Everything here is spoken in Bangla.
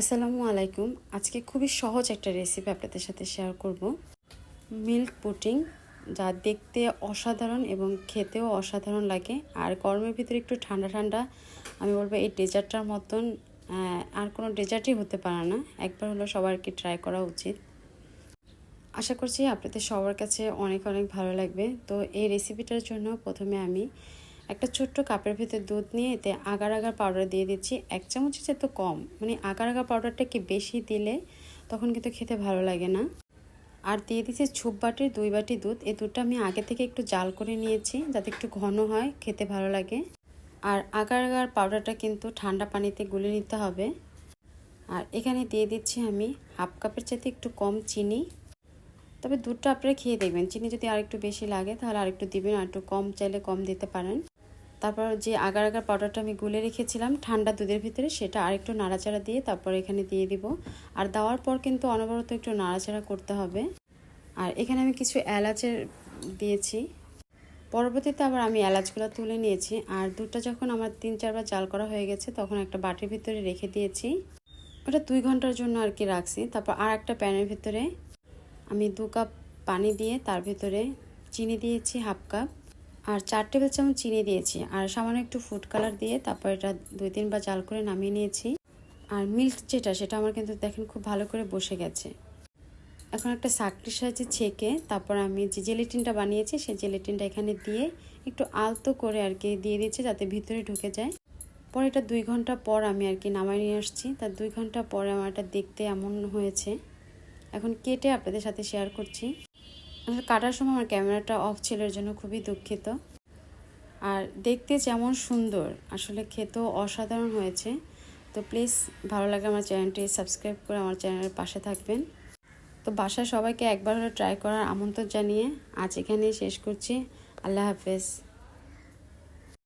আসসালামু আলাইকুম। আজকে খুবই সহজ একটা রেসিপি আপনাদের সাথে শেয়ার করব। মিল্ক পুডিং, যা দেখতে অসাধারণ এবং খেতেও অসাধারণ লাগে। আর গরমের ভিতরে একটু ঠান্ডা ঠান্ডা, আমি বলবো এই ডেজার্টটার মতন আর কোনো ডেজার্টই হতে পারে না। একবার হলো সবারকে ট্রাই করা উচিত। আশা করছি আপনাদের সবার কাছে অনেক অনেক ভালো লাগবে। তো এই রেসিপিটার জন্য প্রথমে আমি একটা ছোট্ট কাপের ভিতর দুধ নিয়ে এতে আগার আগার পাউডার দিয়ে দিচ্ছি। 1 চামচের চেয়ে তো কম, মানে আগার আগার পাউডারটা কি বেশি দিলে তখন কিন্তু খেতে ভালো লাগে না। আর দিয়ে দিচ্ছি ছোপ বাটির 2 বাটি দুধ। এই দুধটা আমি আগে থেকে একটু জাল করে নিয়েছি যাতে একটু ঘন হয়, খেতে ভালো লাগে। আর আগার আগার পাউডারটা কিন্তু ঠান্ডা পানিতে গুলে নিতে হবে। আর এখানে দিয়ে দিচ্ছি আমি হাফ কাপের চাইতে একটু কম চিনি। তবে দুধটা আপনারা খেয়ে দেখবেন, চিনি যদি আর একটু বেশি লাগে তাহলে আর একটু দিবেন, আর একটু কম চাইলে কম দিতে পারেন। তারপর যে আগার আগার পাউডারটা আমি গুলে রেখেছিলাম ঠান্ডা দুধের ভিতরে, সেটা আরেকটু নাড়াচাড়া দিয়ে তারপর এখানে দিয়ে দিব। আর দেওয়ার পর কিন্তু অনবরত একটু নাড়াচাড়া করতে হবে। আর এখানে আমি কিছু এলাচের দিয়েছি। পরবর্তীতে আবার আমি এলাচগুলো তুলে নিয়েছি। আর দুধটা যখন আমার 3-4 বার জাল করা হয়ে গেছে তখন একটা বাটির ভিতরে রেখে দিয়েছি। ওটা 2 ঘন্টার জন্য আর কি রাখছি। তারপর আর একটা প্যানের ভিতরে আমি 2 কাপ পানি দিয়ে তার ভিতরে চিনি দিয়েছি হাফ কাপ, আর 4 টেবিল চামচ চিনি দিয়েছি। আর সামান্য একটু ফুড কালার দিয়ে তারপর এটা 2-3 বার জাল করে নামিয়ে নিয়েছি। আর মিল্ক সেটা আমার কিন্তু দেখেন খুব ভালো করে বসে গেছে। এখন একটা ছাঁকনির সাহায্যে ছেঁকে তারপর আমি যে জেলেটিনটা বানিয়েছি সেই জেলেটিনটা এখানে দিয়ে একটু আলতো করে আর কি দিয়ে দিচ্ছি যাতে ভিতরে ঢুকে যায়। পরে এটা 2 ঘন্টা পর আমি আর কি নামাই নিয়ে আসছি। তার 2 ঘন্টা পরে আমার এটা দেখতে এমন হয়েছে। এখন কেটে আপনাদের সাথে শেয়ার করছি। কাটার সময় আমার ক্যামেরাটা অফ ছিল, এর জন্য খুবই দুঃখিত। আর দেখতে যেমন সুন্দর, আসলে খেতেও অসাধারণ হয়েছে। তো প্লিজ ভালো লাগে আমার চ্যানেলটি সাবস্ক্রাইব করে আমার চ্যানেলের পাশে থাকবেন। তো বাসায় সবাইকে একবার হলে ট্রাই করার আমন্ত্রণ জানিয়ে আজ এখানেই শেষ করছি। আল্লাহ হাফেজ।